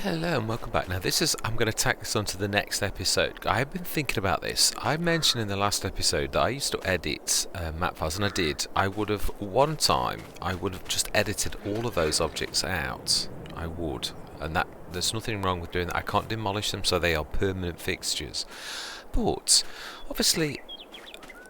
Hello and welcome back. Now I'm going to tack this on to the next episode. I have been thinking about this. I mentioned in the last episode that I used to edit map files, and I did. I would have just edited all of those objects out. I would. And that there's nothing wrong with doing that. I can't demolish them, so they are permanent fixtures. But obviously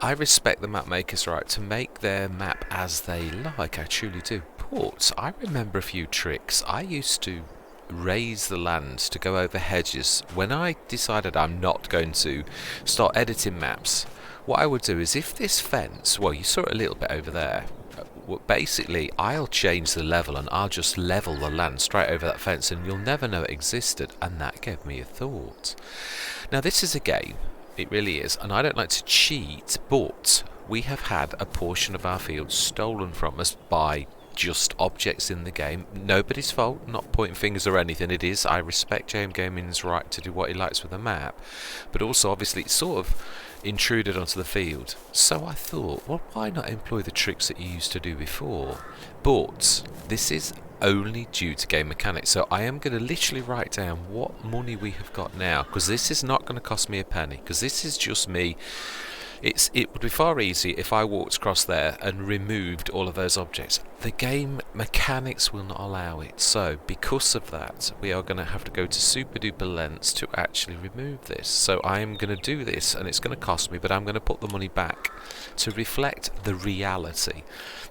I respect the map maker's right to make their map as they like. I truly do. But I remember a few tricks. I used to raise the land to go over hedges. When I decided I'm not going to start editing maps, what I would do is, if this fence, well, you saw it a little bit over there, basically I'll change the level and I'll just level the land straight over that fence and you'll never know it existed. And that gave me a thought. Now this is a game, it really is, and I don't like to cheat, but we have had a portion of our field stolen from us by just objects in the game. Nobody's fault, not pointing fingers or anything. It is, I respect JMGaming's right to do what he likes with the map, but also obviously it's sort of intruded onto the field. So I thought, well, why not employ the tricks that you used to do before? But this is only due to game mechanics, so I am going to literally write down what money we have got now, because this is not going to cost me a penny, because this is just me. It would be far easier if I walked across there and removed all of those objects. The game mechanics will not allow it, so because of that we are going to have to go to super duper lengths to actually remove this. So I am going to do this, and it's going to cost me, but I'm going to put the money back to reflect the reality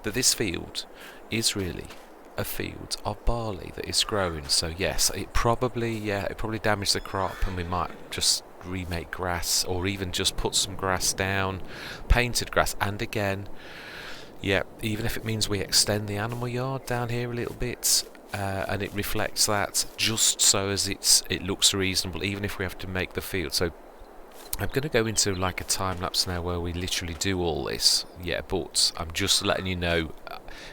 that this field is really a field of barley that is growing. So yes, it probably damaged the crop, and we might just remake grass, or even just put some grass down, painted grass. And again, yeah, even if it means we extend the animal yard down here a little bit, and it reflects that, just so as it looks reasonable, even if we have to make the field. So I'm going to go into like a time lapse now where we literally do all this. Yeah, but I'm just letting you know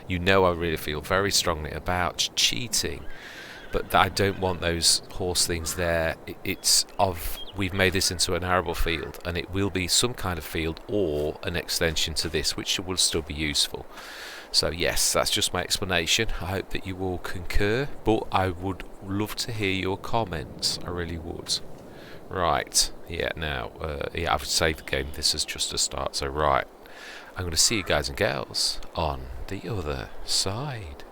I really feel very strongly about cheating, but I don't want those horse things there. We've made this into an arable field, and it will be some kind of field or an extension to this, which will still be useful. So yes, that's just my explanation. I hope that you all concur, but I would love to hear your comments. I really would. Right, yeah, now, I've saved the game. This is just a start, so right. I'm going to see you guys and girls on the other side.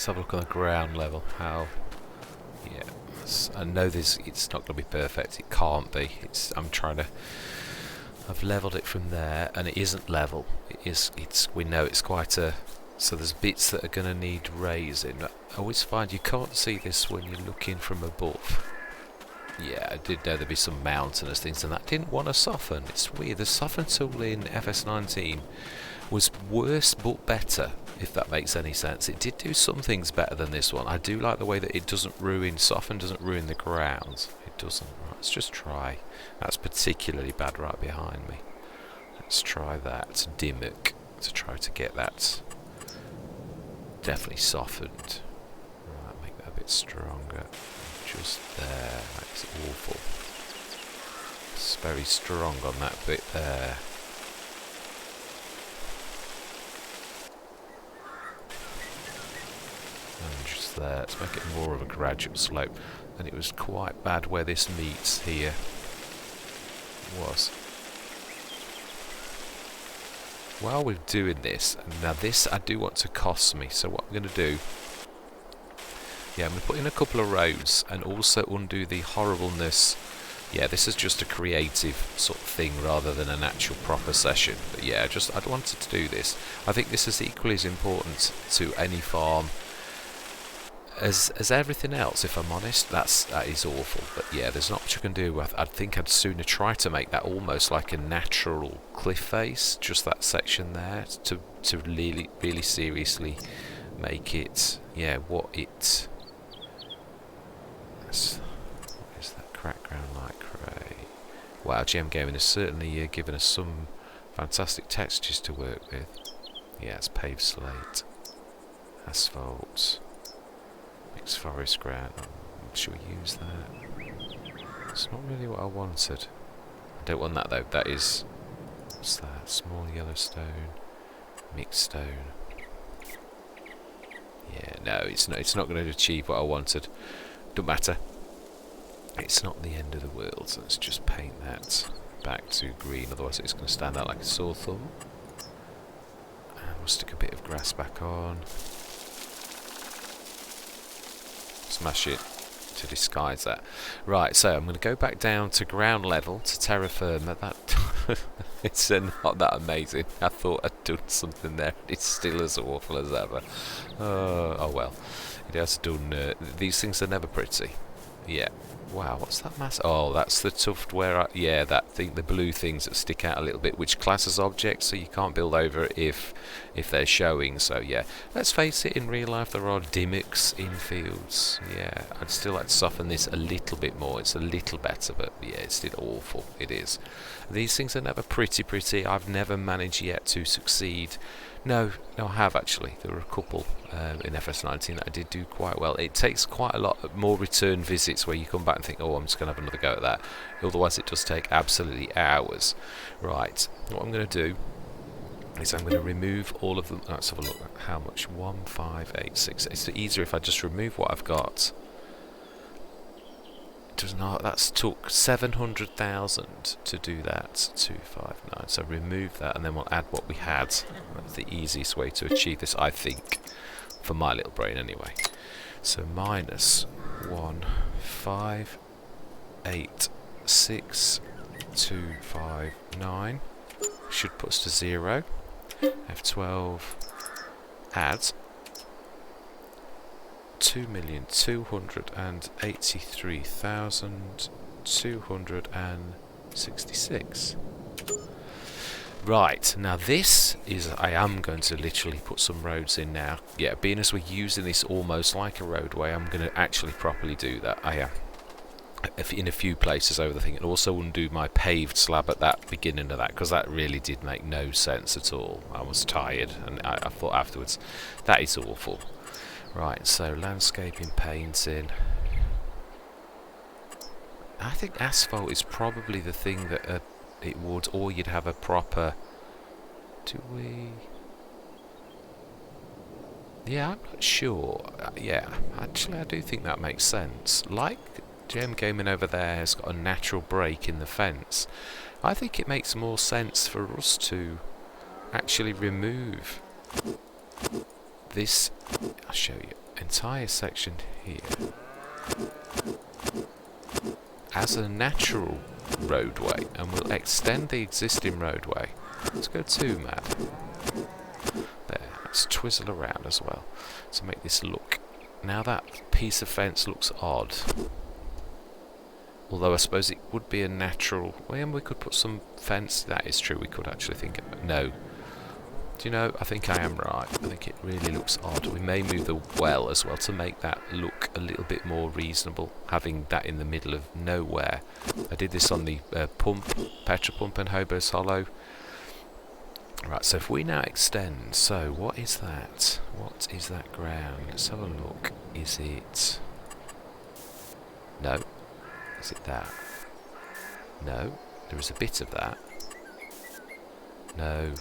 let's have a look on the ground level. How? Yeah, I know this. It's not going to be perfect. It can't be. I'm trying to. I've leveled it from there, and it isn't level. It is. We know it's quite a. So there's bits that are going to need raising. I always find you can't see this when you're looking from above. Yeah, I did know there'd be some mountainous things, and that didn't want to soften. It's weird. The soften tool in FS19 was worse but better, if that makes any sense. It did do some things better than this one. I do like the way that it doesn't ruin, soften doesn't ruin the ground. It doesn't. Right, let's just try. That's particularly bad right behind me. Let's try that. Dimmock to try to get that definitely softened. Right, make that a bit stronger. Just there. That's awful. It's very strong on that bit there. And just there. Let's make it more of a gradual slope. And it was quite bad where this meets here. Was. While we're doing this, now this I do want to cost me. So what I'm going to do. Yeah, I'm going to put in a couple of roads and also undo the horribleness. Yeah, this is just a creative sort of thing rather than an actual proper session. But yeah, I wanted to do this. I think this is equally as important to any farm as everything else, if I'm honest. That is awful. But yeah, there's not much I can do. I think I'd sooner try to make that almost like a natural cliff face, just that section there, to really, really seriously make it, yeah, what it... What is that? Crack ground like grey. Wow, JMGaming has certainly given us some fantastic textures to work with. Yeah, it's paved slate, asphalt, mixed forest ground. Should we use that? It's not really what I wanted. I don't want that though. That is, what's that? Small yellow stone, mixed stone. Yeah, no, it's not going to achieve what I wanted. Don't matter. It's not the end of the world, so let's just paint that back to green, otherwise it's going to stand out like a sore thumb. And we'll stick a bit of grass back on. Smash it to disguise that. Right, so I'm going to go back down to ground level to terra firma. That it's not that amazing. I thought I'd done something there. It's still as awful as ever. Oh well. It has done. These things are never pretty. Yeah. Wow, what's that mass? Oh, that's the tuft where yeah, that thing, the blue things that stick out a little bit, which class as objects, so you can't build over it if they're showing. So yeah, let's face it, in real life there are dimmocks in fields. Yeah, I'd still like to soften this a little bit more. It's a little better, but yeah, it's still awful. It is. These things are never pretty. I've never managed yet to succeed. No, I have actually. There were a couple in FS19 that I did do quite well. It takes quite a lot more return visits where you come back and think, oh, I'm just going to have another go at that. Otherwise, it does take absolutely hours. Right, what I'm going to do is I'm going to remove all of them. Let's have a look at how much. 1, 5, 8, 6. It's easier if I just remove what I've got. Does not. That's took 700,000 to do that. 259. So remove that, and then we'll add what we had. That's the easiest way to achieve this, I think, for my little brain anyway. So minus 1, 5, 8, 6, 2, 5, 9 should put us to 0. F12. Add 2,283,266. Right, now this is, I am going to literally put some roads in now. Yeah, being as we're using this almost like a roadway, I'm going to actually properly do that. I am. In a few places over the thing, and also undo my paved slab at that beginning of that, because that really did make no sense at all. I was tired, and I thought afterwards, that is awful. Right, so landscaping, painting. I think asphalt is probably the thing that it would, or you'd have a proper... Do we... Yeah, I'm not sure. Yeah, actually I do think that makes sense. Like JMGaming over there has got a natural break in the fence. I think it makes more sense for us to actually remove this. I'll show you. entire section here as a natural roadway, and we'll extend the existing roadway. Let's go 2 mad. There, let's twizzle around as well to make this look. Now that piece of fence looks odd. Although I suppose it would be a natural... Well, we could put some fence. That is true, we could actually think of it. No. Do you know, I think I am right. I think it really looks odd. We may move the well as well to make that look a little bit more reasonable, having that in the middle of nowhere. I did this on the petrol pump in Hobo's Hollow. Right, so if we now extend, so what is that? What is that ground? Let's have a look. Is it... No. Is it that? No. There is a bit of that. No.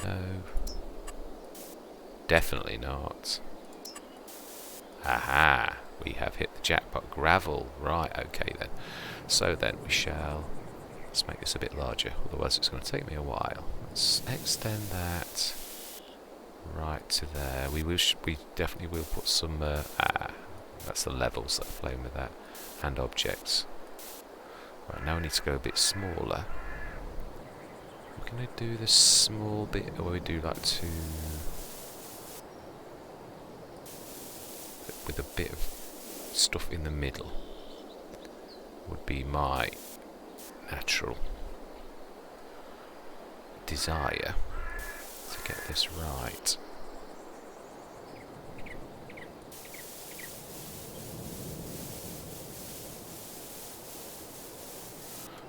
No. Definitely not. Aha! We have hit the jackpot. Gravel. Right, okay then. So then we shall... Let's make this a bit larger, otherwise it's going to take me a while. Let's extend that right to there. We definitely will put some... that's the levels that are playing with that. And objects. Right, now we need to go a bit smaller. We're going to do this small bit, or we do like 2... with a bit of stuff in the middle. Would be my natural desire to get this right.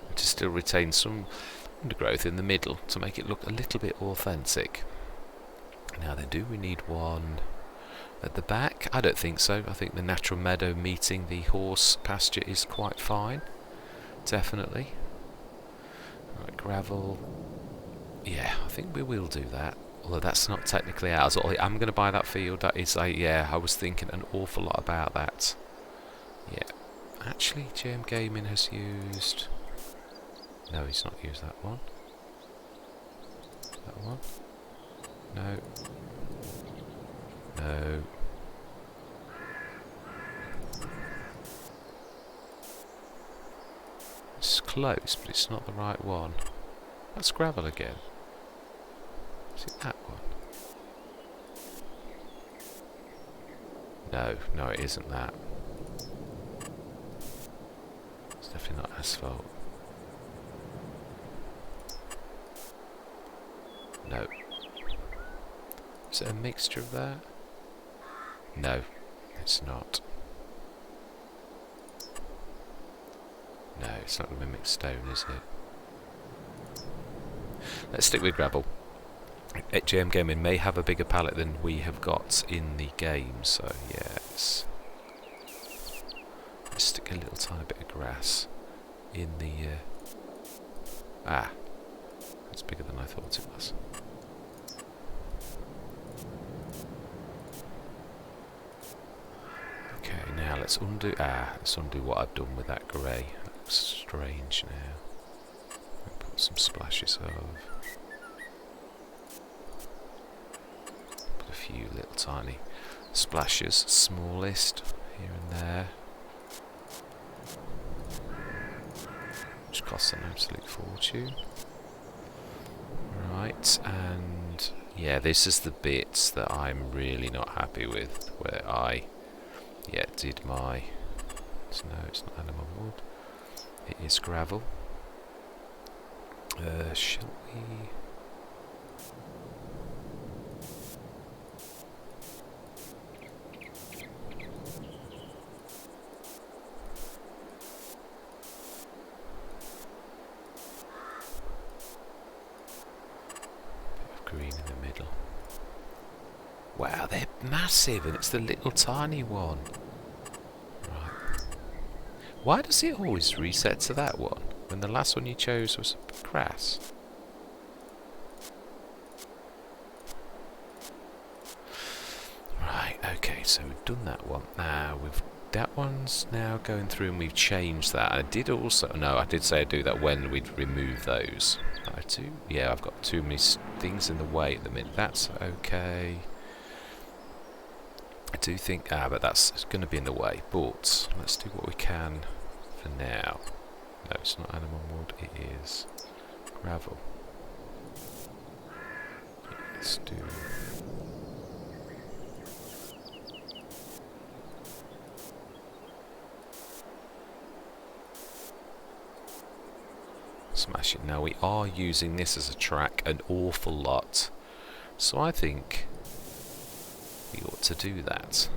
And to still retain some undergrowth in the middle to make it look a little bit authentic. Now then, do we need one at the back? I don't think so. I think the natural meadow meeting the horse pasture is quite fine. Definitely. Right, gravel. Yeah, I think we will do that. Although that's not technically ours. I'm going to buy that field. That is, yeah, I was thinking an awful lot about that. Yeah. Actually, JMGaming has used... No, he's not used that one. That one? No. No. It's close, but it's not the right one. That's gravel again. Is it that one? No, it isn't that. It's definitely not asphalt. No. Is it a mixture of that? No, it's not. No, it's not going to be mixed stone, is it? Let's stick with gravel. JMGaming may have a bigger palette than we have got in the game, so yeah, let's stick a little tiny bit of grass in the... that's bigger than I thought it was. Okay, now let's undo what I've done with that grey. That looks strange now. I'll put some splashes of... Put a few little tiny splashes, smallest, here and there. Which costs an absolute fortune. Right, and... yeah, this is the bits that I'm really not happy with, where I... yeah, did my... no, it's not animal wood. It is gravel. Shall we... bit of green in the middle. Wow, they're massive, and it's the little tiny one. Right. Why does it always reset to that one, when the last one you chose was grass? Right, okay, so we've done that one. Now, that one's now going through and we've changed that. I did also... no, I did say I'd do that when we'd remove those. I do? Yeah, I've got too many things in the way at the minute. That's okay. I do think, but that's going to be in the way. But let's do what we can for now. No, it's not animal wood, it is gravel. Let's do... smash it. Now we are using this as a track an awful lot, so I think we ought to do that.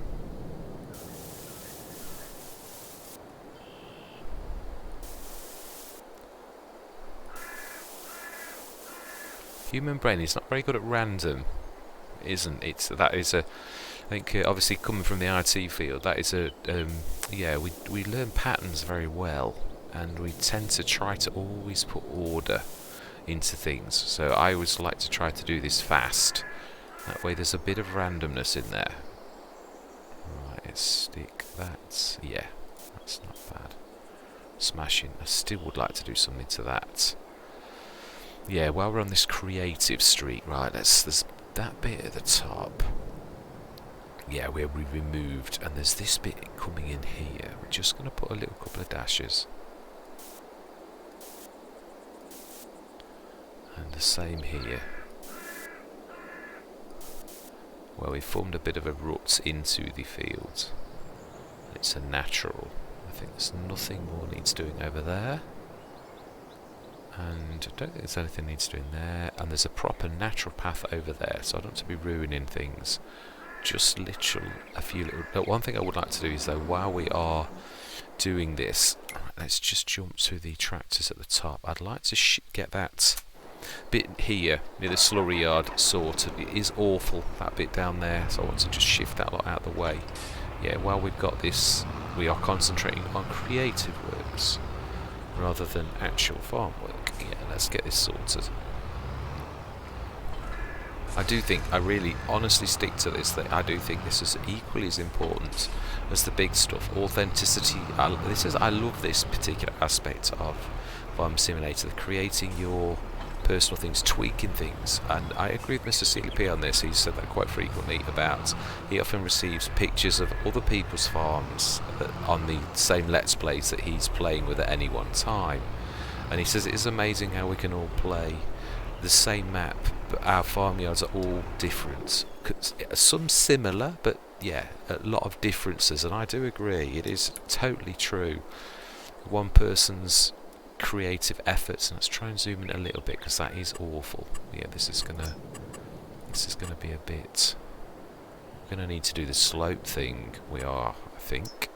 Human brain is not very good at random, isn't it? That is a, I think obviously coming from the IT field, that is a yeah, we learn patterns very well, and we tend to try to always put order into things. So I always like to try to do this fast. That way there's a bit of randomness in there. Right, let's stick that. Yeah, that's not bad. Smashing. I still would like to do something to that. Yeah, while we're on this creative streak, right, there's that bit at the top. Yeah, where we removed, and there's this bit coming in here. We're just going to put a little couple of dashes. And the same here. Where we formed a bit of a rut into the field. It's a natural. I think there's nothing more needs doing over there. And I don't think there's anything needs doing there. And there's a proper natural path over there, so I don't want to be ruining things. Just literally a few little... But one thing I would like to do is, though, while we are doing this, let's just jump to the tractors at the top. I'd like to get that bit here near the slurry yard sorted. It is awful, that bit down there, so I want to just shift that lot out of the way. Yeah, while we've got this, we are concentrating on creative works rather than actual farm work. Yeah, let's get this sorted. I do think, I really honestly stick to this, that I do think this is equally as important as the big stuff. Authenticity, I love this particular aspect of Farm Simulator, creating your personal things, tweaking things, and I agree with Mr. CLP on this. He's said that quite frequently about, he often receives pictures of other people's farms on the same Let's Plays that he's playing with at any one time, and he says it is amazing how we can all play the same map, but our farmyards are all different. Some similar, but yeah, a lot of differences, and I do agree, it is totally true. One person's creative efforts, and let's try and zoom in a little bit because that is awful. Yeah, this is gonna be a bit. We're gonna need to do the slope thing. We are, I think.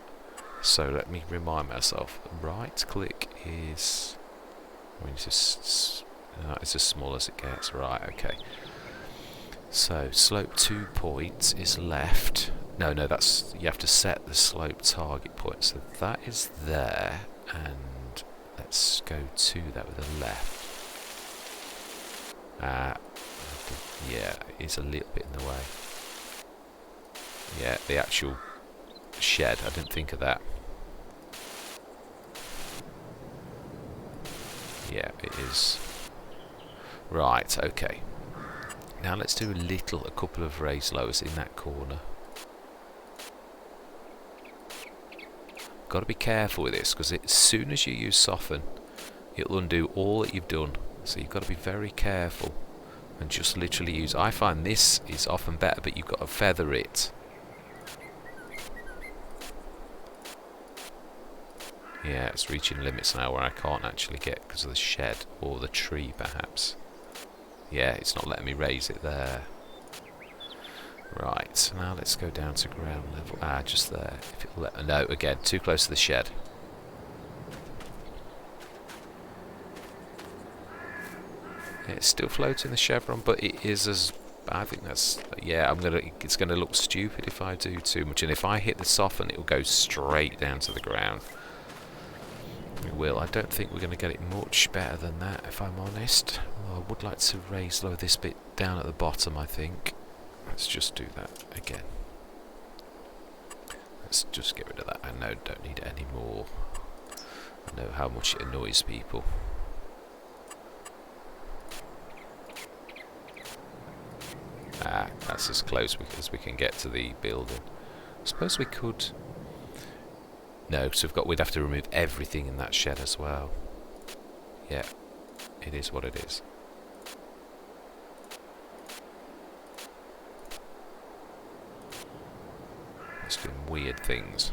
So let me remind myself. Right click is. I mean, it's as small as it gets. Right. Okay. So slope 2 points is left. No, that's, you have to set the slope target point. So that is there, and let's go to that with a left. Yeah, it's a little bit in the way. Yeah, the actual shed, I didn't think of that. Yeah, it is. Right, okay. Now let's do a couple of raised lowers in that corner. Got to be careful with this, because as soon as you use soften, it'll undo all that you've done. So you've got to be very careful and just literally use. I find this is often better, but you've got to feather it. Yeah, it's reaching limits now where I can't actually get because of the shed or the tree, perhaps. Yeah, it's not letting me raise it there. Right, now let's go down to ground level. Just there. If it'll let, no, again, too close to the shed. It's still floating the chevron, but it is as, I think that's, yeah, it's gonna look stupid if I do too much, and if I hit the soften, it'll go straight down to the ground. We will. I don't think we're going to get it much better than that, if I'm honest. Well, I would like to raise low this bit down at the bottom, I think. Let's just do that again. Let's just get rid of that. I know, don't need it anymore. I know how much it annoys people. That's as close as we can get to the building. suppose we could... No, so we'd have to remove everything in that shed as well. Yeah, it is what it is. It's doing weird things.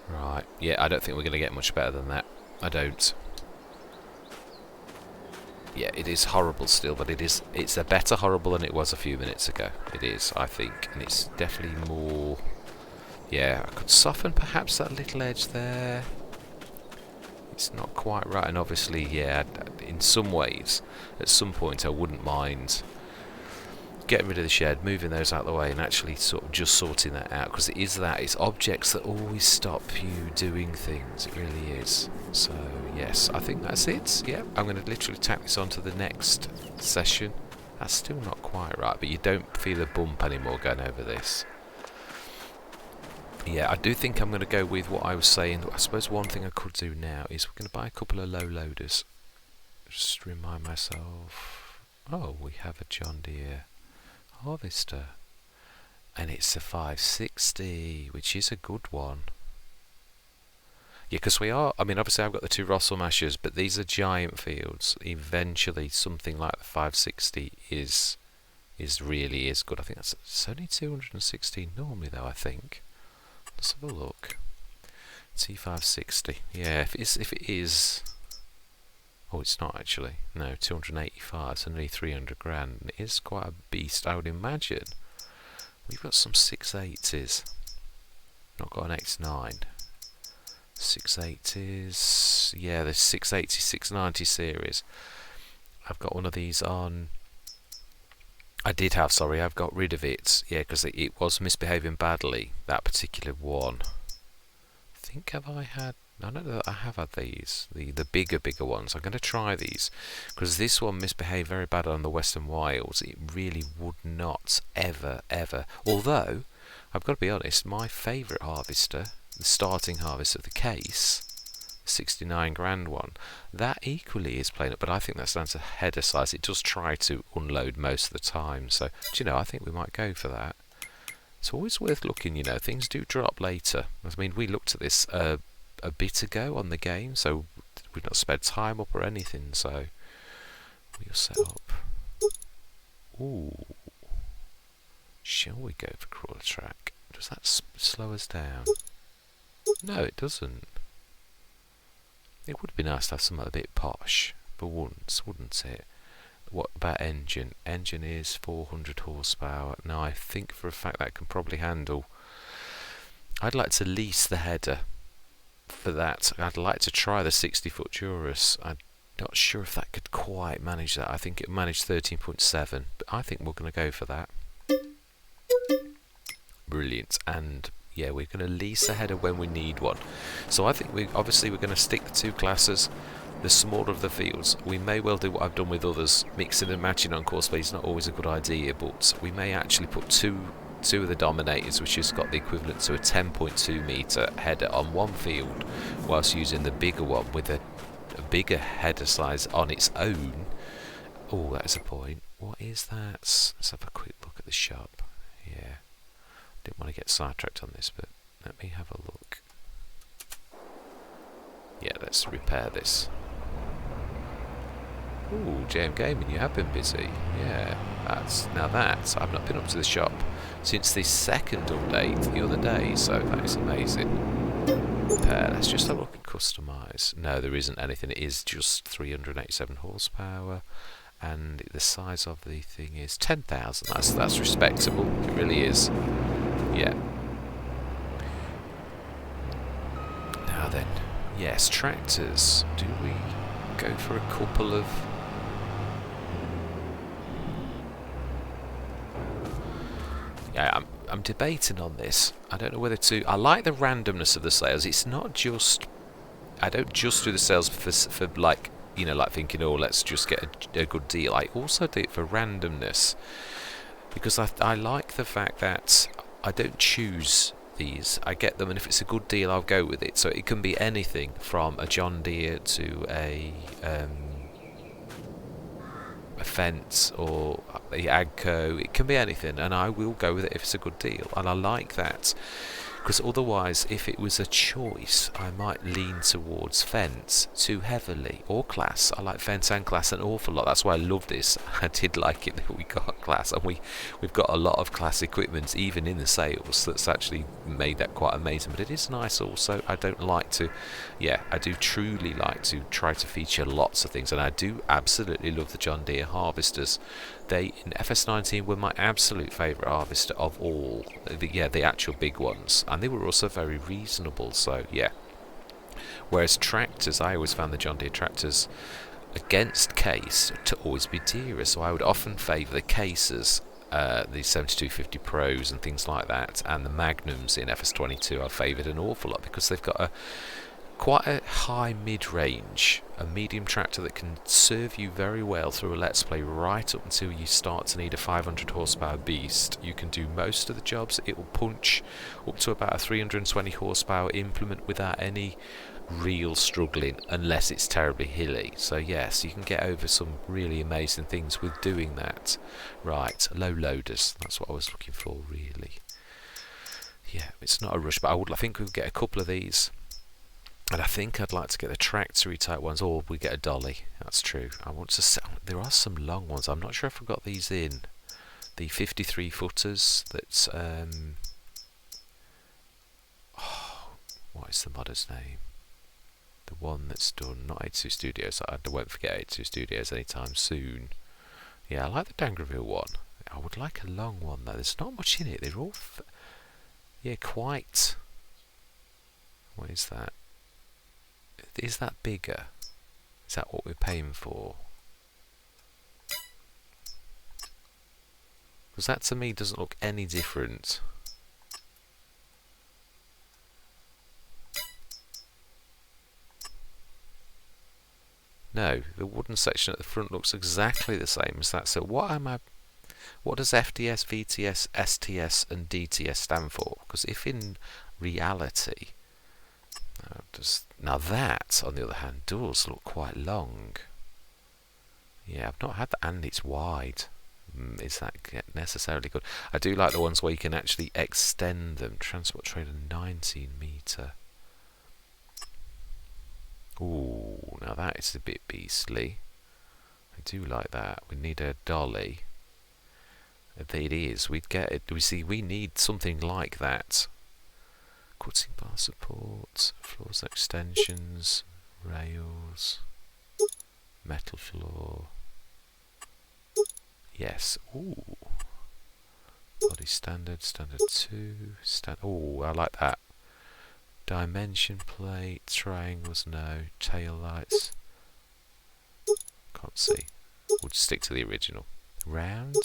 Right, yeah, I don't think we're going to get much better than that. I don't. Yeah, it is horrible still, but it's a better horrible than it was a few minutes ago. It is, I think, and it's definitely more... Yeah, I could soften perhaps that little edge there. It's not quite right, and obviously, yeah, in some ways, at some point I wouldn't mind getting rid of the shed, moving those out of the way, and actually sort of just sorting that out, because it is that, it's objects that always stop you doing things, it really is. So yes, I think that's it. Yeah, I'm going to literally tack this on to the next session. That's still not quite right, but you don't feel a bump anymore going over this. Yeah, I do think I'm going to go with what I was saying. I suppose one thing I could do now is we're going to buy a couple of low loaders. Just remind myself. Oh, we have a John Deere harvester, and it's a 560, which is a good one. Yeah, because we are, I mean, obviously I've got the 2 Russell Mashers, but these are giant fields. Eventually something like the 560 is really is good. I think it's only 216 normally though, I think. Let's have a look. T560. Yeah, if it is... Oh, it's not actually. No, 285, so nearly 300 grand. It is quite a beast, I would imagine. We've got some 680s. Not got an X9. 680s. Yeah, the 680, 690 series. I've got one of these on... I've got rid of it. Yeah, because it was misbehaving badly, that particular one. I think, have I had... I know that I have had these, the bigger ones. I'm going to try these, because this one misbehaved very bad on the Western Wilds. It really would not ever. Although, I've got to be honest, my favourite harvester, the starting harvester of the case, 69 grand one, that equally is playing up, but I think that's down to header size. It does try to unload most of the time, so, do you know, I think we might go for that. It's always worth looking, you know, things do drop later. I mean, we looked at this a bit ago on the game, so we've not sped time up or anything, so we'll set up. Ooh, shall we go for crawler track? Does that slow us down? No, it doesn't. It would be nice to have something a bit posh for once, wouldn't it? What about engine? Engine is 400 horsepower. Now I think for a fact that can probably handle... I'd like to lease the header for that. I'd like to try the 60-foot Durus. I'm not sure if that could quite manage that. I think it managed 13.7, but I think we're going to go for that. Brilliant. And yeah, we're going to lease a header when we need one. So I think we're going to stick the 2 classes. The smaller of the fields, we may well do what I've done with others. Mixing and matching on Courseplay is not always a good idea, but we may actually put two of the Dominators, which has got the equivalent to a 10.2 metre header on one field, whilst using the bigger one with a bigger header size on its own. Oh, that's a point. What is that? Let's have a quick look at the shop. Yeah, didn't want to get sidetracked on this, but let me have a look. Yeah, let's repair this. Ooh, JMGaming, you have been busy. Yeah, I've not been up to the shop since the second update the other day, so that is amazing. Let's just have a look at customise. No, there isn't anything. It is just 387 horsepower, and the size of the thing is 10,000. That's respectable. It really is. Yeah. Now then, yes, tractors. Do we go for a couple of... Yeah, I'm debating on this. I don't know whether to... I like the randomness of the sales. It's not just... I don't just do the sales for like, you know, like thinking, oh, let's just get a good deal. I also do it for randomness, because I like the fact that I don't choose these. I get them, and if it's a good deal, I'll go with it. So it can be anything from a John Deere to a a fence or the Agco. It can be anything, and I will go with it if it's a good deal. And I like that, because otherwise, if it was a choice, I might lean towards fence too heavily, or class. I like fence and class an awful lot. That's why I love this. I did like it that we got class, and we've got a lot of class equipment, even in the sales, that's actually made that quite amazing. But it is nice also. I don't like to, I do truly like to try to feature lots of things, and I do absolutely love the John Deere harvesters. They, in FS19, were my absolute favourite harvester of all. The actual big ones. And they were also very reasonable, so yeah. Whereas tractors, I always found the John Deere tractors against case to always be dearer, so I would often favour the cases, the 7250 Pros and things like that, and the Magnums in FS22 I favoured an awful lot, because they've got quite a high mid-range, a medium tractor that can serve you very well through a Let's Play right up until you start to need a 500 horsepower beast. You can do most of the jobs. It will punch up to about a 320 horsepower implement without any real struggling, unless it's terribly hilly. So yes, you can get over some really amazing things with doing that. Right, low loaders, that's what I was looking for really. Yeah, it's not a rush, but I think we'll get a couple of these. And I think I'd like to get the tractory type ones, or we get a dolly. That's true. I want to sell. There are some long ones. I'm not sure if I've got these in. The 53 footers. That's what is the modder's name? The one that's done, not 82 Studios. I won't forget 82 Studios anytime soon. Yeah, I like the Dangerville one. I would like a long one though. There's not much in it. They're all, quite. What is that? Is that bigger? Is that what we're paying for? Because that to me doesn't look any different. No, the wooden section at the front looks exactly the same as that. So what does FDS, VTS, STS and DTS stand for? Because if in reality, now that, on the other hand, does look quite long. Yeah, I've not had that, and it's wide. Is that necessarily good? I do like the ones where you can actually extend them. Transport trailer 19 metre. Ooh, now that is a bit beastly. I do like that. We need a dolly. It is. We'd get it. We need something like that. Cutting bar support, floors extensions, rails, metal floor. Yes. Ooh. Body standard 2. Oh, I like that. Dimension plate, triangles, no. Tail lights. Can't see. We'll just stick to the original. Round.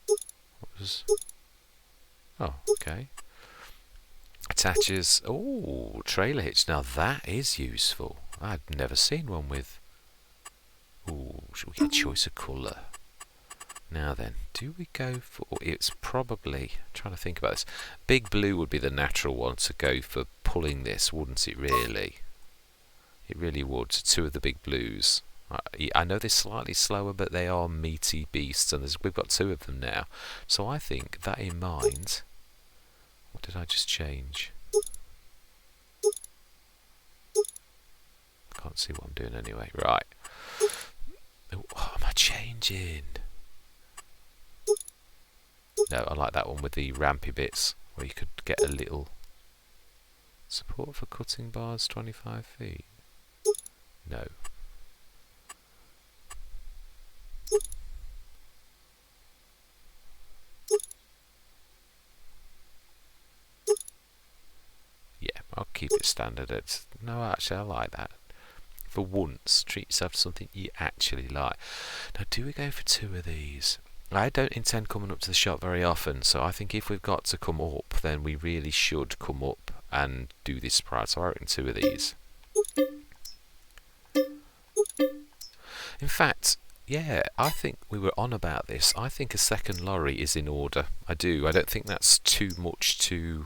What was? Oh, okay. Attaches. Oh, trailer hitch. Now that is useful. I've never seen one with. Ooh, should we get choice of colour? Now then, do we go for? It's probably. I'm trying to think about this. Big blue would be the natural one to go for pulling this, wouldn't it? Really, it really would. Two of the big blues. I know they're slightly slower, but they are meaty beasts, and we've got two of them now. So I think that in mind. What did I just change? Can't see what I'm doing anyway. Right. What am I changing? No, I like that one with the rampy bits, where you could get a little support for cutting bars 25 feet. No. Yeah, I'll keep it standard. No, actually, I like that. For once, treat yourself to something you actually like. Now, do we go for two of these? I don't intend coming up to the shop very often, so I think if we've got to come up, then we really should come up and do this price. So I reckon two of these. In fact, yeah, I think we were on about this. I think a second lorry is in order. I do. I don't think that's too much to...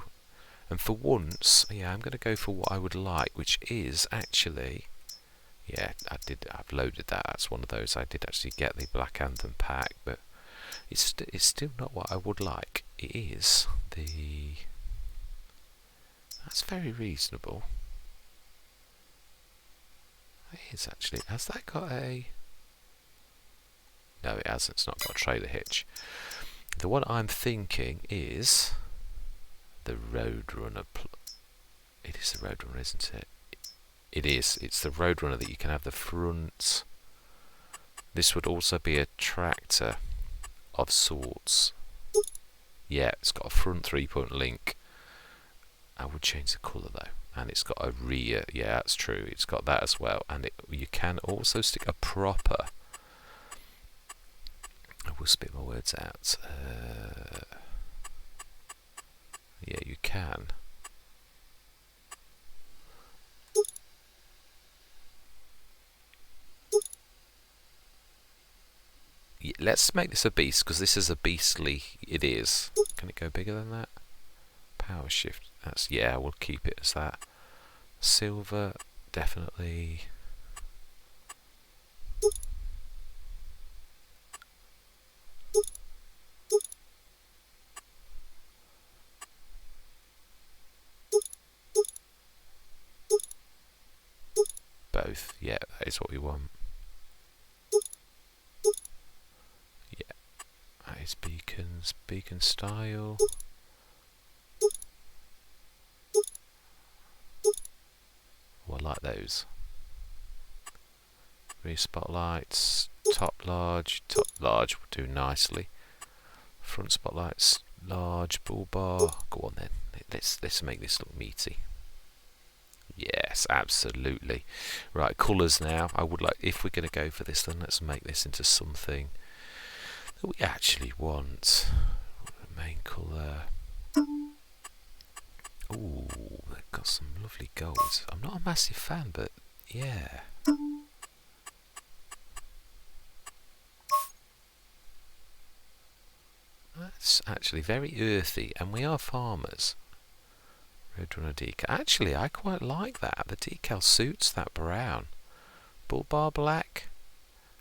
And for once, yeah, I'm going to go for what I would like, which is actually Yeah, I've loaded that. That's one of those. I did actually get the Black Anthem pack, but it's still not what I would like. It is the... That's very reasonable. It is actually. Has that got a... No, it hasn't. It's not got a trailer hitch. The one I'm thinking is the Roadrunner. It is the Roadrunner, isn't it? It is. It's the Roadrunner that you can have the front. This would also be a tractor of sorts. Yeah, it's got a front 3-point link. I would change the colour though. And it's got a rear. Yeah, that's true. It's got that as well. And you can also stick a proper... I will spit my words out. Yeah, you can. Yeah, let's make this a beast, because this is a beastly... It is. Can it go bigger than that? Power shift. That's... Yeah, we'll keep it as that. Silver, definitely... Both. Yeah, that is what we want. Yeah. That is beacons. Beacon style. Oh, I like those. Rear spotlights. Top large. Top large will do nicely. Front spotlights. Large. Bull bar. Go on then. Let's make this look meaty. Yes, absolutely. Right, colours now. I would like, if we're going to go for this, then let's make this into something that we actually want. Main colour. Ooh, they've got some lovely golds. I'm not a massive fan, but yeah. That's actually very earthy, and we are farmers. Roadrunner decal. Actually, I quite like that. The decal suits that brown. Bull bar black.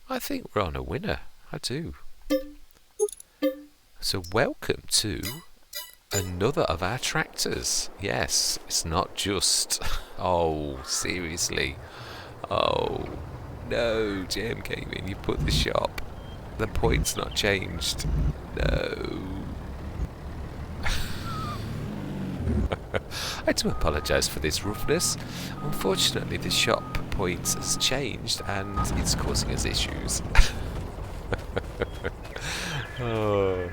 I think we're on a winner. I do. So welcome to another of our tractors. Yes, it's not just... Oh, seriously. Oh, no, JMGaming, you put the shop. The point's not changed. No. I do apologise for this roughness. Unfortunately, the shop point has changed and it's causing us issues. Oh,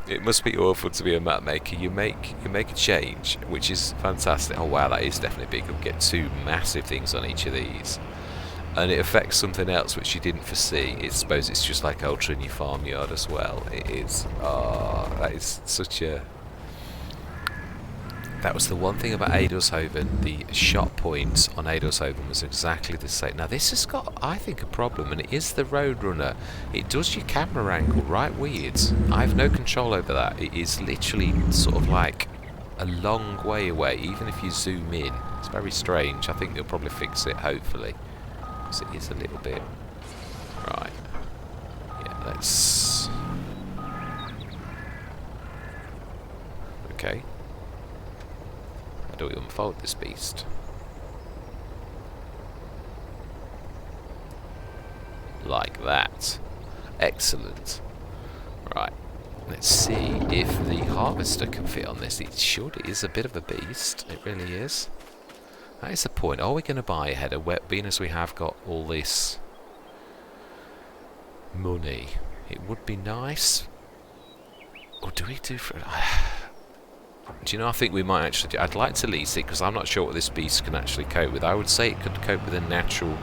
it must be awful to be a map maker. You make a change, which is fantastic. Oh wow, that is definitely big. You'll get two massive things on each of these, and it affects something else which you didn't foresee. I suppose it's just like ultra in your farmyard as well. It is. Oh, that is such a... That was the one thing about Adelshoven. The shot point on Adelshoven was exactly the same. Now this has got, I think, a problem, and it is the Roadrunner. It does your camera angle right weird. I have no control over that. It is literally sort of like a long way away, even if you zoom in. It's very strange. I think they'll probably fix it, hopefully. Because it is a little bit... Right. Yeah, let's... Okay. How do we unfold this beast? Like that. Excellent. Right. Let's see if the harvester can fit on this. It should. It is a bit of a beast. It really is. That is the point. Are we going to buy a header? Being as we have got all this money, it would be nice. Or do we do for... Do you know, I think we might actually do... I'd like to lease it, because I'm not sure what this beast can actually cope with. I would say it could cope with a natural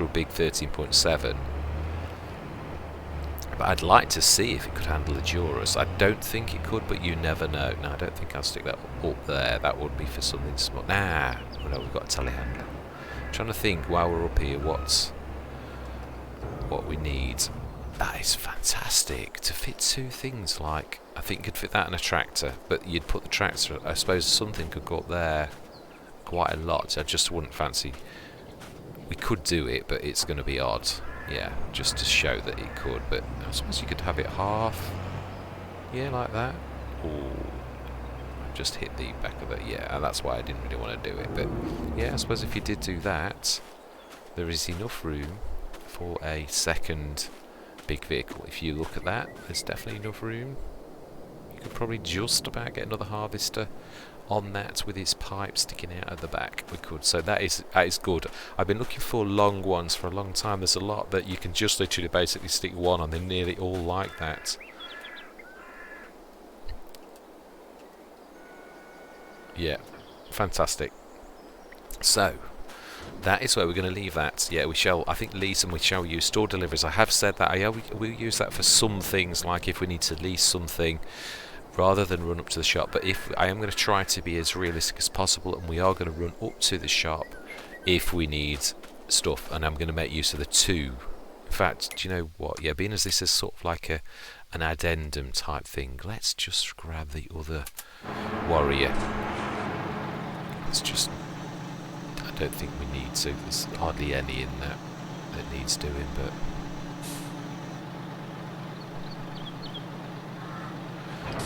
big 13.7. But I'd like to see if it could handle a Durus. I don't think it could, but you never know. No, I don't think I'll stick that up there. That would be for something small. Nah, oh no, we've got a telehandler. I'm trying to think, while we're up here, what we need. That is fantastic. To fit two things, like... I think you could fit that in a tractor, but you'd put the tractor... I suppose something could go up there quite a lot. I just wouldn't fancy we could do it, but it's going to be odd. Yeah, just to show that it could. But I suppose you could have it half. Yeah, like that. Ooh. Just hit the back of it. Yeah, and that's why I didn't really want to do it. But yeah, I suppose if you did do that, there is enough room for a second big vehicle. If you look at that, there's definitely enough room. You could probably just about get another harvester on that with its pipe sticking out of the back. We could. So that is good. I've been looking for long ones for a long time. There's a lot that you can just literally basically stick one on. They're nearly all like that. Yeah, fantastic. So that is where we're going to leave that. Yeah, we shall, I think, lease and we shall use store deliveries. I have said that. Yeah, we'll use that for some things, like if we need to lease something rather than run up to the shop. But if I am going to try to be as realistic as possible, and we are going to run up to the shop if we need stuff, and I'm going to make use of the two. In fact, do you know what? Yeah, being as this is sort of like an addendum type thing, let's just grab the other warrior. It's just, I don't think we need to. There's hardly any in that needs doing, but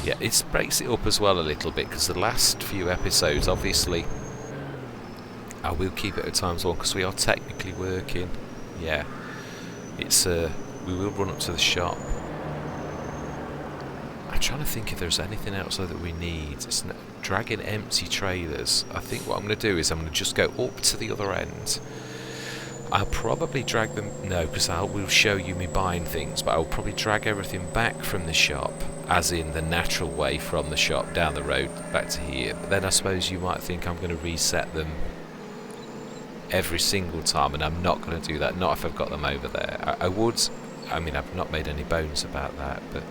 yeah, it breaks it up as well a little bit, because the last few episodes, obviously, I will keep it at times one because we are technically working. Yeah, it's we will run up to the shop. I'm trying to think if there's anything else though that we need. It's dragging empty trailers. I think what I'm going to do is I'm going to just go up to the other end. I'll probably drag them, no, because we'll show you me buying things, but I'll probably drag everything back from the shop, as in the natural way from the shop down the road back to here. But then I suppose you might think I'm going to reset them every single time, and I'm not going to do that, not if I've got them over there. I would, I mean, I've not made any bones about that, but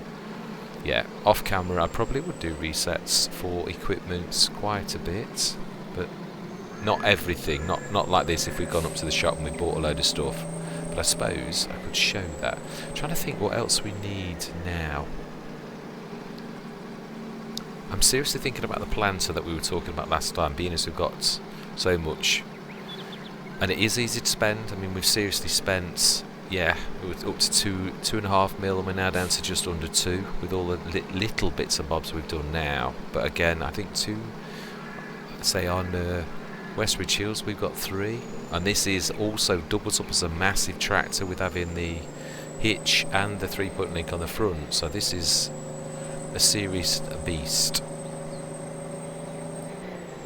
yeah, off camera I probably would do resets for equipment quite a bit, but not everything, not like this if we'd gone up to the shop and we bought a load of stuff. But I suppose I could show that. I'm trying to think what else we need now. I'm seriously thinking about the planter that we were talking about last time, being as we've got so much. And it is easy to spend. I mean, we've seriously spent, yeah, up to 2.5 mil, and we're now down to just under 2 with all the little bits and bobs we've done now. But again, I think 2, say on Westridge Hills we've got 3, and this is also doubles up as a massive tractor with having the hitch and the 3-point link on the front. So this is a serious beast.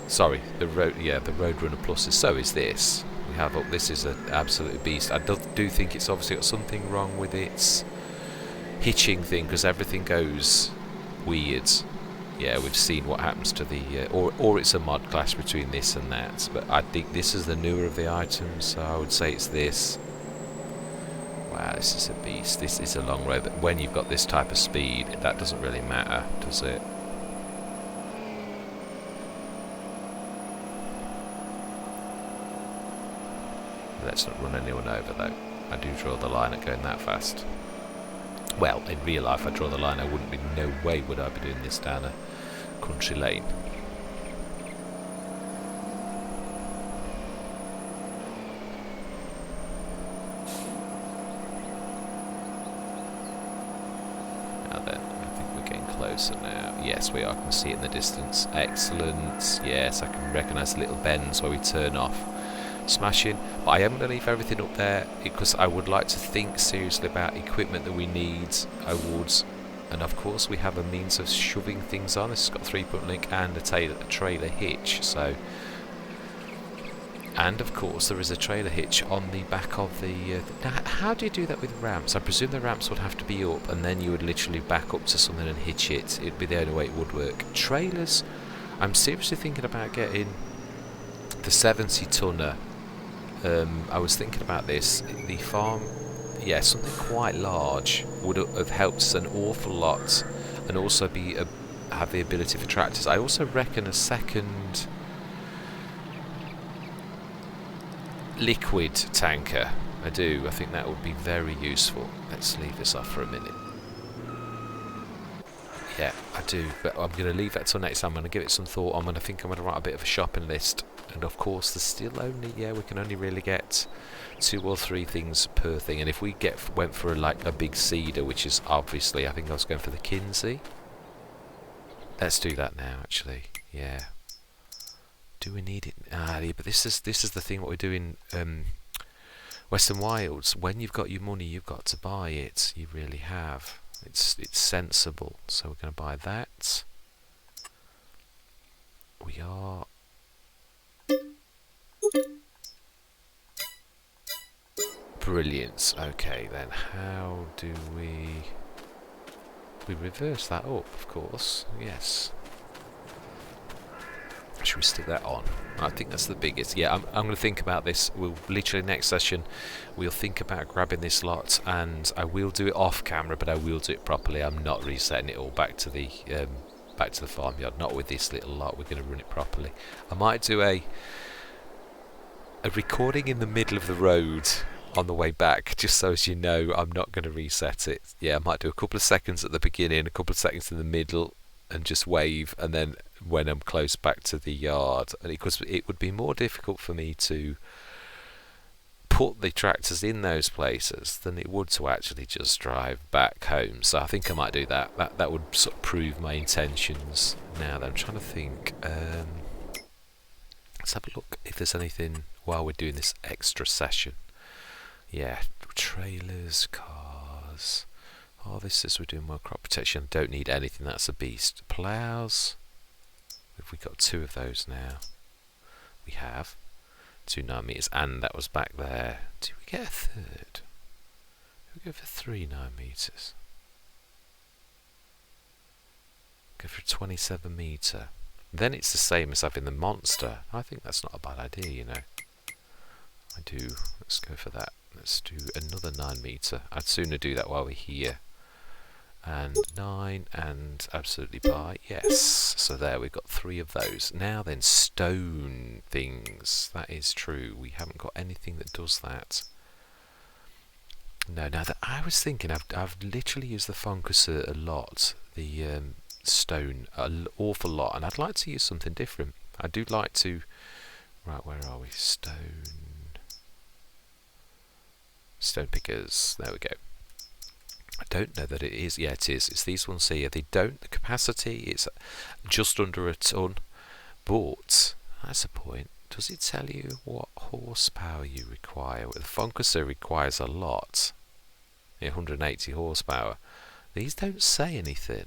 Sorry, the Roadrunner Pluses. So is this. We have up. This is an absolute beast. I do think it's obviously got something wrong with its hitching thing, because everything goes weird. Yeah, we've seen what happens to the or it's a mod clash between this and that. But I think this is the newer of the items, so I would say it's this. Wow, this is a beast. This is a long road, but when you've got this type of speed, that doesn't really matter, does it? Let's not run anyone over though. I do draw the line at going that fast. Well, in real life I draw the line. I wouldn't be, no way would I be doing this down a country lane. Now then, I think we're getting closer now. Yes, we are. I can see it in the distance. Excellent. Yes, I can recognise the little bends where we turn off. Smashing. But I am going to leave everything up there because I would like to think seriously about equipment that we need. I would. And of course we have a means of shoving things on. This has got a 3-point link and a trailer hitch. So, and of course there is a trailer hitch on the back of the now, how do you do that with ramps? I presume the ramps would have to be up, and then you would literally back up to something and hitch it. It'd be the only way it would work. Trailers, I'm seriously thinking about getting the 70-tonner. I was thinking about this. The farm, yeah, something quite large would have helped us an awful lot, and also have the ability for tractors. I also reckon a second liquid tanker. I do. I think that would be very useful. Let's leave this off for a minute. Yeah, I do, but I'm going to leave that till next time. I'm going to give it some thought. I'm going to write a bit of a shopping list, and of course there's still only, we can only really get 2 or 3 things per thing, and if we went for a big cedar, which is obviously, I think I was going for the Kinsey. Let's do that now, actually. Yeah. Do we need it? Yeah, but this is the thing. What we do in Western Wilds, when you've got your money, you've got to buy it. You really have. It's sensible. So we're going to buy that. We are. Brilliant. Okay, then how do we reverse that up? Of course. Yes. Should we stick that on? I think that's the biggest. Yeah, I'm going to think about this. We'll literally next session we'll think about grabbing this lot, and I will do it off camera, but I will do it properly. I'm not resetting it all back to the farmyard. Not with this little lot. We're going to run it properly. I might do a recording in the middle of the road on the way back, just so as you know, I'm not going to reset it. Yeah, I might do a couple of seconds at the beginning, a couple of seconds in the middle, and just wave, and then when I'm close back to the yard, and because it would be more difficult for me to put the tractors in those places than it would to actually just drive back home. So I think I might do that. That would sort of prove my intentions. Now then, I'm trying to think. Let's have a look if there's anything while we're doing this extra session. Yeah, trailers, cars. Harvesters, we're doing more crop protection. Don't need anything, that's a beast. Ploughs. Have we got 2 of those now? We have. 2 9-meters, and that was back there. Do we get a third? We go for 3 9-meters. Go for a 27-meter. Then it's the same as having the monster. I think that's not a bad idea, you know. I do. Let's go for that. Let's do another 9-meter. I'd sooner do that while we're here. And 9, and absolutely buy. Yes. So there, we've got 3 of those. Now then, stone things. That is true. We haven't got anything that does that. No, now that I was thinking, I've literally used the Foncuser a lot. The stone an awful lot, and I'd like to use something different. I do like to. Right, where are we? Stone pickers. There we go. I don't know that it is. Yeah, it is. It's these ones here. They don't. The capacity is just under a ton. But that's the point. Does it tell you what horsepower you require? Well, the Foncuser requires a lot. 180 horsepower. These don't say anything.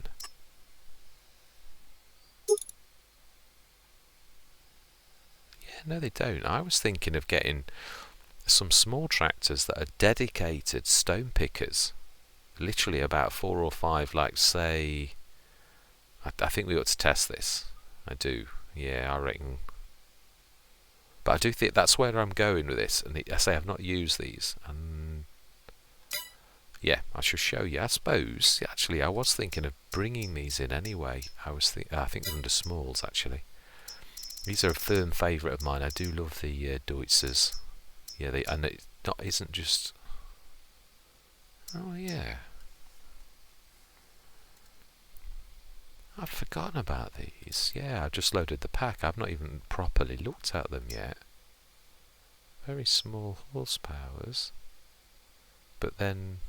Yeah, no, they don't. I was thinking of getting some small tractors that are dedicated stone pickers. Literally about 4 or 5, like say, I think we ought to test this. I do, yeah, I reckon. But I do think that's where I'm going with this. And I say I've not used these, and yeah, I shall show you. I suppose actually I was thinking of bringing these in anyway. I think they're under smalls actually. These are a firm favourite of mine. I do love the Deutzers. Yeah, and it isn't just. Oh yeah. I've forgotten about these. Yeah, I've just loaded the pack. I've not even properly looked at them yet. Very small horsepowers. But then.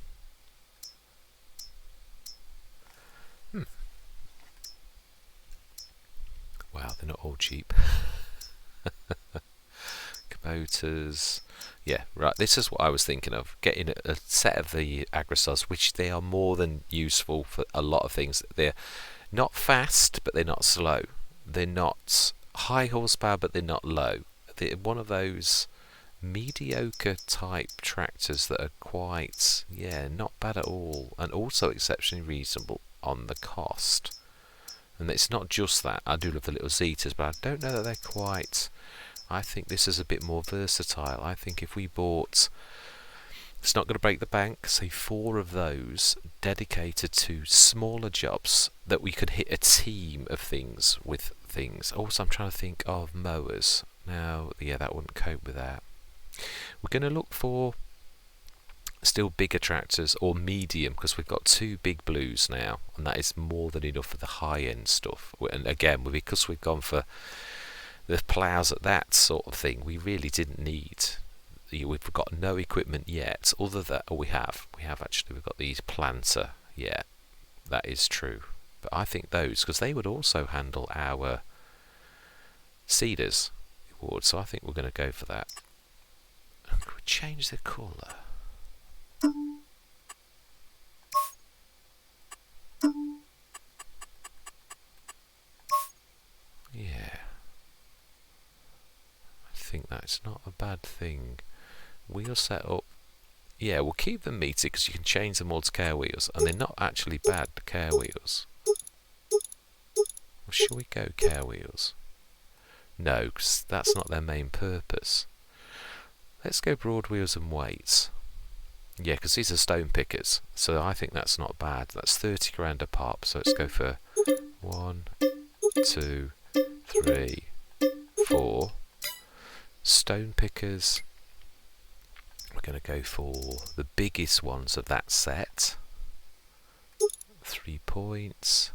Wow, they're not all cheap. Kuboters. Yeah, right. This is what I was thinking of. Getting a set of the Agrasars, which they are more than useful for a lot of things. They're not fast, but they're not slow. They're not high horsepower, but they're not low. They're one of those mediocre type tractors that are quite, not bad at all, and also exceptionally reasonable on the cost. And it's not just that. I do love the little Zetas, but I don't know that they're quite. I think this is a bit more versatile. I think if we bought, it's not going to break the bank, say 4 of those dedicated to smaller jobs that we could hit a team of things with things. Also, I'm trying to think of mowers. Now, yeah, that wouldn't cope with that. We're going to look for still bigger tractors or medium, because we've got 2 big blues now, and that is more than enough for the high-end stuff. And again, because we've gone for the ploughs at that sort of thing, we really didn't need. We've got no equipment yet, other than we have actually, we've got these planter. Yeah, that is true. But I think those, because they would also handle our seeders, would. So I think we're going to go for that. Could we change the colour? Yeah, I think that's not a bad thing. Wheel setup. Yeah, we'll keep them meaty because you can change them all to care wheels, and they're not actually bad care wheels. Or shall we go care wheels? No, because that's not their main purpose. Let's go broad wheels and weights. Yeah, because these are stone pickers, so I think that's not bad. That's 30 grand a pop, so let's go for 1, 2, 3, 4. Stone pickers. We're going to go for the biggest ones of that set. 3 points.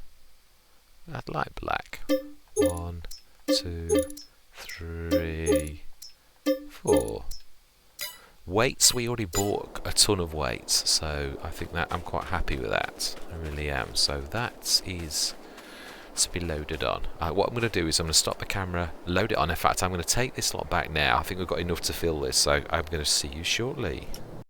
I'd like black. 1, 2, 3, 4. Weights, we already bought a ton of weights, so I think that I'm quite happy with that. I really am. So that is to be loaded on. What I'm going to do is I'm going to stop the camera, load it on. In fact, I'm going to take this lot back now. I think we've got enough to fill this, so I'm going to see you shortly.